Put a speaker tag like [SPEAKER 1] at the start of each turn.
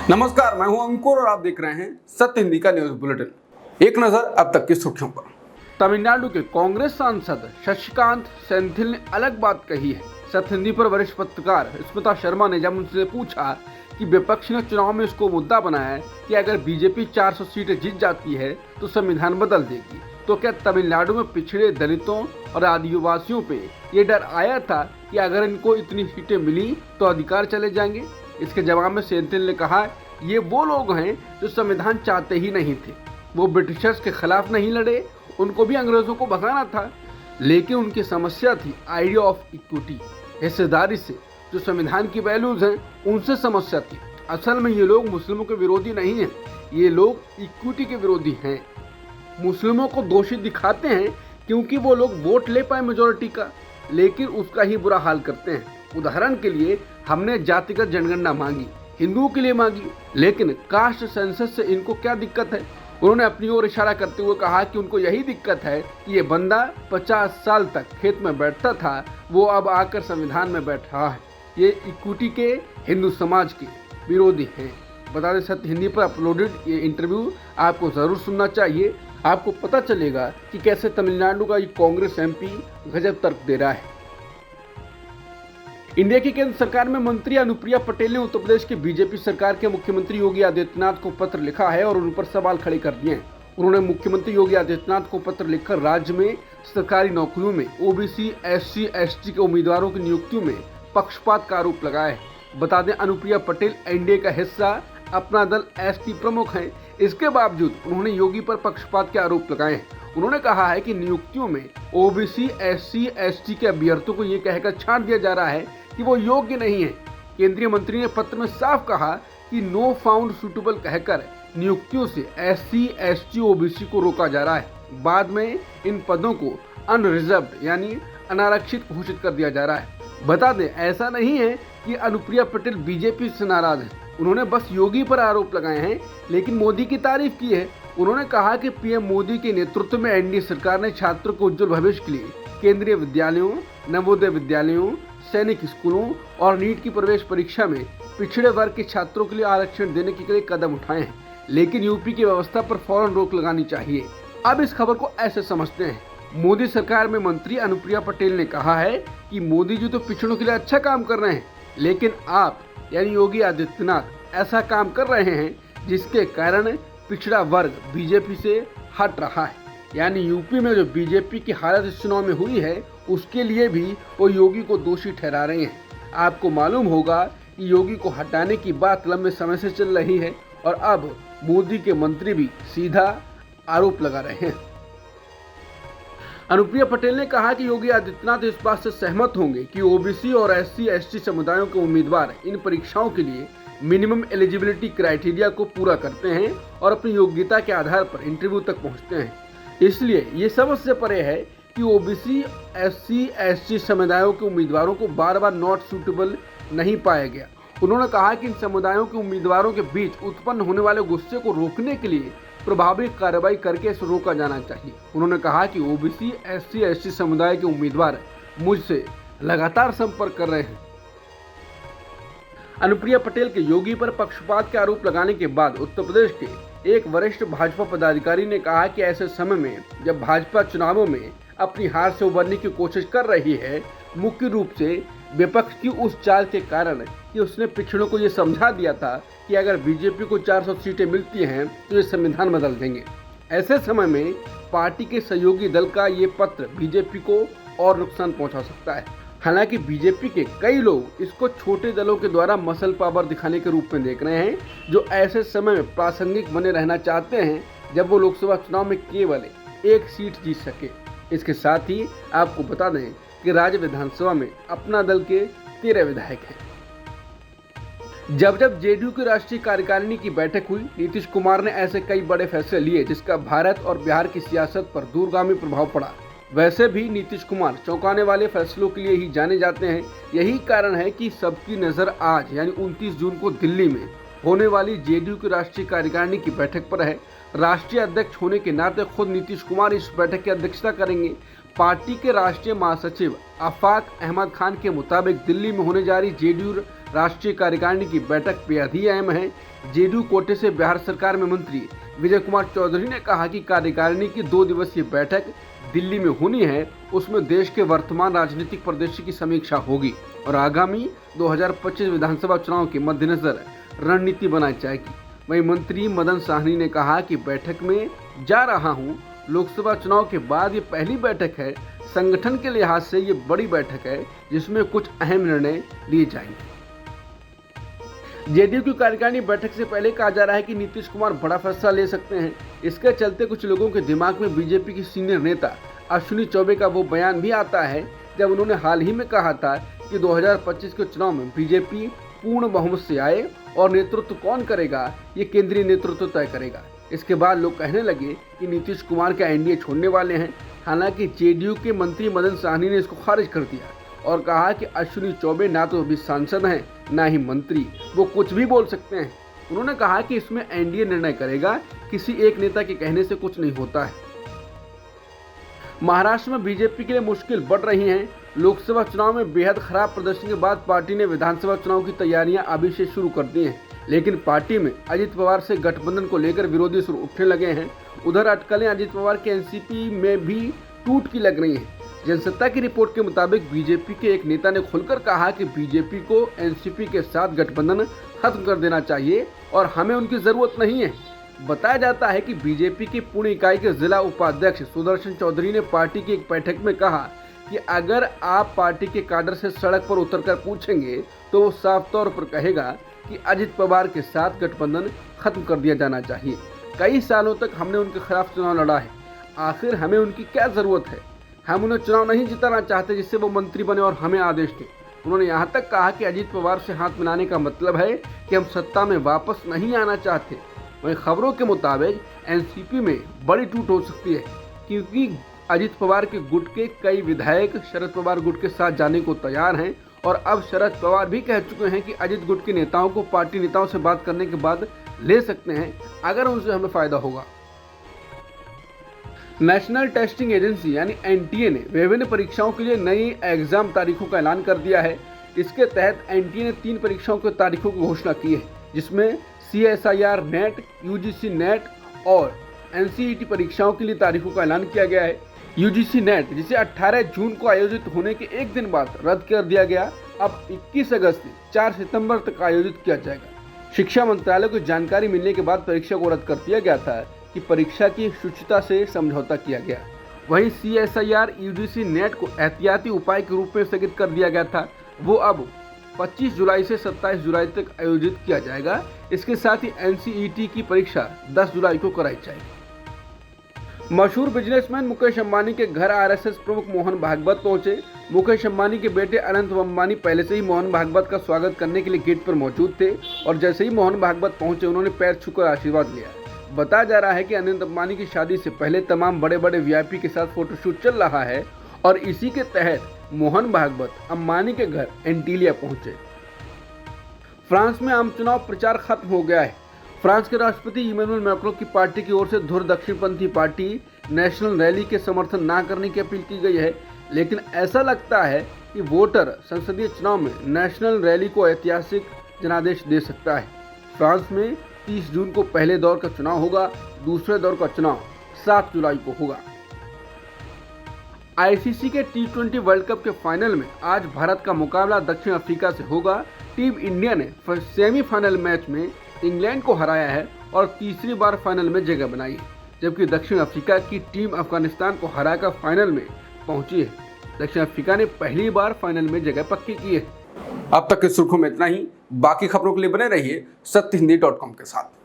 [SPEAKER 1] नमस्कार, मैं हूं अंकुर और आप देख रहे हैं सत्य हिंदी का न्यूज बुलेटिन। एक नजर अब तक की सुर्खियों पर। तमिलनाडु के कांग्रेस सांसद शशिकांत सेंथिल ने अलग बात कही है। सत्य हिंदी पर वरिष्ठ पत्रकार स्मिता शर्मा ने जब उनसे पूछा कि विपक्ष ने चुनाव में इसको मुद्दा बनाया है कि अगर बीजेपी 400 सीटें जीत जाती है तो संविधान बदल देगी, तो क्या तमिलनाडु में पिछड़े दलितों और आदिवासियों पे ये डर आया था कि अगर इनको इतनी सीटें मिली तो अधिकार चले जाएंगे? इसके जवाब में सेंथिल ने कहा, ये वो लोग हैं जो संविधान चाहते ही नहीं थे। वो ब्रिटिशर्स के खिलाफ नहीं लड़े, उनको भी अंग्रेजों को भगाना था, लेकिन उनकी समस्या थी आइडिया ऑफ इक्विटी, हिस्सेदारी से। जो संविधान की वैल्यूज हैं उनसे समस्या थी। असल में ये लोग मुस्लिमों के विरोधी नहीं हैं, ये लोग इक्विटी के विरोधी हैं। मुस्लिमों को दोषी दिखाते हैं क्योंकि वो लोग वोट ले पाए मेजोरिटी का, लेकिन उसका ही बुरा हाल करते हैं। उदाहरण के लिए हमने जातिगत जनगणना मांगी, हिंदुओं के लिए मांगी, लेकिन कास्ट सेंसस से इनको क्या दिक्कत है? उन्होंने अपनी ओर इशारा करते हुए कहा कि उनको यही दिक्कत है कि ये बंदा 50 साल तक खेत में बैठता था, वो अब आकर संविधान में बैठ रहा है। ये इक्विटी के हिंदू समाज के विरोधी हैं। बता दें, सत्य हिंदी पर अपलोडेड ये इंटरव्यू आपको जरूर सुनना चाहिए। आपको पता चलेगा कि कैसे तमिलनाडु का ये कांग्रेस एमपी गजब तर्क दे रहा है। इंडिया की केंद्र सरकार में मंत्री अनुप्रिया पटेल ने उत्तर प्रदेश की बीजेपी सरकार के मुख्यमंत्री योगी आदित्यनाथ को पत्र लिखा है और उन पर सवाल खड़े कर दिए हैं। उन्होंने मुख्यमंत्री योगी आदित्यनाथ को पत्र लिखकर राज्य में सरकारी नौकरियों में ओबीसी, एससी, एसटी के उम्मीदवारों की नियुक्तियों में पक्षपात का आरोप लगाया है। बता दें, अनुप्रिया पटेल एनडीए का हिस्सा अपना दल एसटी प्रमुख हैं। इसके बावजूद उन्होंने योगी पर पक्षपात के आरोप लगाए हैं। उन्होंने कहा है कि नियुक्तियों में ओबीसी, एससी, एसटी के अभ्यर्थियों को ये कहकर छांट दिया जा रहा है कि वो योग्य नहीं है। केंद्रीय मंत्री ने पत्र में साफ कहा कि नो फाउंड सुटेबल कहकर नियुक्तियों से एससी, एसटी, ओबीसी को रोका जा रहा है। बाद में इन पदों को अनरिजर्व्ड यानी अनारक्षित घोषित कर दिया जा रहा है। बता दें, ऐसा नहीं है कि अनुप्रिया पटेल बीजेपी से नाराज है। उन्होंने बस योगी पर आरोप लगाए हैं, लेकिन मोदी की तारीफ की है। उन्होंने कहा कि पीएम मोदी के नेतृत्व में एनडीए सरकार ने छात्रों को उज्जवल भविष्य के लिए केंद्रीय विद्यालयों, नवोदय विद्यालयों, सैनिक स्कूलों और नीट की प्रवेश परीक्षा में पिछड़े वर्ग के छात्रों के लिए आरक्षण देने के लिए कदम उठाए हैं, लेकिन यूपी की व्यवस्था पर फौरन रोक लगानी चाहिए। अब इस खबर को ऐसे समझते हैं, मोदी सरकार में मंत्री अनुप्रिया पटेल ने कहा है कि मोदी जी तो पिछड़ों के लिए अच्छा काम कर रहे हैं, लेकिन आप यानी योगी आदित्यनाथ ऐसा काम कर रहे हैं जिसके कारण पिछड़ा वर्ग बीजेपी से हट रहा है। यानी यूपी में जो बीजेपी की हालत इस चुनाव में हुई है, उसके लिए भी वो योगी को दोषी ठहरा रहे हैं। आपको मालूम होगा कि योगी को हटाने की बात लंबे समय से चल रही है और अब मोदी के मंत्री भी सीधा आरोप लगा रहे हैं। अनुप्रिया पटेल ने कहा कि योगी आदित्यनाथ इस बात से सहमत होंगे कि ओबीसी और एससी, एसटी समुदायों के उम्मीदवार इन परीक्षाओं के लिए मिनिमम एलिजिबिलिटी क्राइटेरिया को पूरा करते हैं और अपनी योग्यता के आधार पर इंटरव्यू तक पहुंचते हैं। इसलिए ये समझ से परे है कि ओबीसी, एससी, एसटी समुदायों के उम्मीदवारों को बार बार नॉट सूटेबल नहीं पाया गया। उन्होंने कहा कि इन समुदायों के उम्मीदवारों के बीच उत्पन्न होने वाले गुस्से को रोकने के लिए प्रभावी कार्रवाई करके इसे रोका जाना चाहिए। उन्होंने कहा कि ओबीसी, एससी, एसटी समुदाय के उम्मीदवार मुझसे लगातार संपर्क कर रहे हैं। अनुप्रिया पटेल के योगी पर पक्षपात के आरोप लगाने के बाद उत्तर प्रदेश के एक वरिष्ठ भाजपा पदाधिकारी ने कहा कि ऐसे समय में जब भाजपा चुनावों में अपनी हार से उबरने की कोशिश कर रही है, मुख्य रूप से विपक्ष की उस चाल के कारण कि उसने पिछड़ों को ये समझा दिया था कि अगर बीजेपी को 400 सीटें मिलती हैं तो ये संविधान बदल देंगे। ऐसे समय में पार्टी के सहयोगी दल का ये पत्र बीजेपी को और नुकसान पहुंचा सकता है। हालांकि बीजेपी के कई लोग इसको छोटे दलों के द्वारा मसल पावर दिखाने के रूप में देख रहे हैं, जो ऐसे समय में प्रासंगिक बने रहना चाहते हैं जब वो लोकसभा चुनाव में केवल एक सीट जीत सके। इसके साथ ही आपको बता दें कि राज्य विधानसभा में अपना दल के 13 विधायक हैं। जब जेडीयू की राष्ट्रीय कार्यकारिणी की बैठक हुई, नीतीश कुमार ने ऐसे कई बड़े फैसले लिए जिसका भारत और बिहार की सियासत पर दूरगामी प्रभाव पड़ा। वैसे भी नीतीश कुमार चौंकाने वाले फैसलों के लिए ही जाने जाते हैं। यही कारण है कि सबकी नज़र आज यानी 29 जून को दिल्ली में होने वाली जेडीयू की राष्ट्रीय कार्यकारिणी की बैठक पर है। राष्ट्रीय अध्यक्ष होने के नाते खुद नीतीश कुमार इस बैठक की अध्यक्षता करेंगे। पार्टी के राष्ट्रीय महासचिव आफाक अहमद खान के मुताबिक दिल्ली में होने जा रही जेडीयू राष्ट्रीय कार्यकारिणी की बैठक बेहद ही अहम है। जेडीयू कोटे से बिहार सरकार में मंत्री विजय कुमार चौधरी ने कहा कि कार्यकारिणी की 2 दिवसीय बैठक दिल्ली में होनी है। उसमें देश के वर्तमान राजनीतिक परिदृश्य की समीक्षा होगी और आगामी 2025 विधानसभा चुनाव के मद्देनजर रणनीति बनाई जाएगी। वहीं मंत्री मदन साहनी ने कहा कि बैठक में जा रहा हूं। लोकसभा चुनाव के बाद ये पहली बैठक है। संगठन के लिहाज से ये बड़ी बैठक है जिसमें कुछ अहम निर्णय लिए जाएंगे। जेडीयू की कार्यकारिणी बैठक से पहले कहा जा रहा है कि नीतीश कुमार बड़ा फैसला ले सकते हैं। इसके चलते कुछ लोगों के दिमाग में बीजेपी की सीनियर नेता अश्विनी चौबे का वो बयान भी आता है जब उन्होंने हाल ही में कहा था कि 2025 के चुनाव में बीजेपी पूर्ण बहुमत से आए और नेतृत्व कौन करेगा ये केंद्रीय नेतृत्व तय करेगा। इसके बाद लोग कहने लगे कि नीतीश कुमार का एनडीए छोड़ने वाले हैं। हालांकि जेडीयू के मंत्री मदन साहनी ने इसको खारिज कर दिया और कहा कि अश्विनी चौबे ना तो अभी सांसद हैं ना ही मंत्री, वो कुछ भी बोल सकते हैं। उन्होंने कहा कि इसमें एनडीए निर्णय करेगा, किसी एक नेता के कहने से कुछ नहीं होता है। महाराष्ट्र में बीजेपी के लिए मुश्किल बढ़ रही है। लोकसभा चुनाव में बेहद खराब प्रदर्शन के बाद पार्टी ने विधानसभा चुनाव की तैयारियां अभी से शुरू कर दी हैं, लेकिन पार्टी में अजित पवार से गठबंधन को लेकर विरोधी सुर उठने लगे हैं। उधर अटकलें अजित पवार के एनसीपी में भी टूट की लग रही हैं। जनसत्ता की रिपोर्ट के मुताबिक बीजेपी के एक नेता ने खुलकर कहा कि बीजेपी को एनसीपी के साथ गठबंधन खत्म कर देना चाहिए और हमें उनकी जरूरत नहीं है। बताया जाता है कि बीजेपी की पुणे इकाई के जिला उपाध्यक्ष सुदर्शन चौधरी ने पार्टी की एक बैठक में कहा कि अगर आप पार्टी के काडर से सड़क पर उतरकर पूछेंगे तो वो साफ तौर पर कहेगा कि अजित पवार के साथ गठबंधन खत्म कर दिया जाना चाहिए। कई सालों तक हमने उनके खिलाफ चुनाव लड़ा है, आखिर हमें उनकी क्या जरूरत है। हम उन्हें चुनाव नहीं जिताना चाहते जिससे वो मंत्री बने और हमें आदेश दें। उन्होंने यहाँ तक कहा कि अजित पवार से हाथ मिलाने का मतलब है कि हम सत्ता में वापस नहीं आना चाहते। वहीं खबरों के मुताबिक एनसीपी में बड़ी टूट हो सकती है क्योंकि अजित पवार के गुट के कई विधायक शरद पवार गुट के साथ जाने को तैयार हैं और अब शरद पवार भी कह चुके हैं कि अजित गुट के नेताओं को पार्टी नेताओं से बात करने के बाद ले सकते हैं अगर उनसे हमें फायदा होगा। नेशनल टेस्टिंग एजेंसी यानी एनटीए ने विभिन्न परीक्षाओं के लिए नई एग्जाम तारीखों का ऐलान कर दिया है। इसके तहत एनटीए ने 3 परीक्षाओं की तारीखों की घोषणा की है, जिसमें CSIR नेट, UGC नेट और NCET परीक्षाओं के लिए तारीखों का ऐलान किया गया है। UGC नेट जिसे 18 जून को आयोजित होने के एक दिन बाद रद्द कर दिया गया, अब 21 अगस्त से 4 सितंबर तक आयोजित किया जाएगा। शिक्षा मंत्रालय को जानकारी मिलने के बाद परीक्षा को रद्द कर दिया गया था कि परीक्षा की शुचिता से समझौता किया गया। वहीं CSIR UGC नेट को एहतियाती उपाय के रूप में स्थगित कर दिया गया था, वो अब 25 जुलाई से 27 जुलाई तक आयोजित किया जाएगा। इसके साथ ही NCET की परीक्षा 10 जुलाई को कराई जाएगी। मशहूर बिजनेसमैन मुकेश अंबानी के घर RSS प्रमुख मोहन भागवत पहुंचे। मुकेश अंबानी के बेटे अनंत अंबानी पहले से ही मोहन भागवत का स्वागत करने के लिए गेट पर मौजूद थे और जैसे ही मोहन भागवत पहुंचे उन्होंने पैर छूकर आशीर्वाद लिया। बताया जा रहा है कि अनंत अंबानी की शादी से पहले तमाम बड़े बड़े VIP के साथ फोटोशूट चल रहा है और इसी के तहत मोहन भागवत अंबानी के घर एंटीलिया पहुंचे। फ्रांस में आम चुनाव प्रचार खत्म हो गया है। फ्रांस के राष्ट्रपति इमैनुअल मैक्रों की पार्टी की ओर से धुर दक्षिणपंथी पार्टी नेशनल रैली के समर्थन न करने की अपील की गई है, लेकिन ऐसा लगता है कि वोटर संसदीय चुनाव में नेशनल रैली को ऐतिहासिक जनादेश दे सकता है। फ्रांस में 30 जून को पहले दौर का चुनाव होगा, दूसरे दौर का चुनाव 7 जुलाई को होगा। ICC के T20 वर्ल्ड कप के फाइनल में आज भारत का मुकाबला दक्षिण अफ्रीका से होगा। टीम इंडिया ने सेमीफाइनल मैच में इंग्लैंड को हराया है और तीसरी बार फाइनल में जगह बनाई है, जबकि दक्षिण अफ्रीका की टीम अफगानिस्तान को हराकर फाइनल में पहुंची है। दक्षिण अफ्रीका ने पहली बार फाइनल में जगह पक्की की है। अब तक की सुर्खियों में इतना ही। बाकी खबरों के लिए बने रहिए सत्यहिंदी.com के साथ।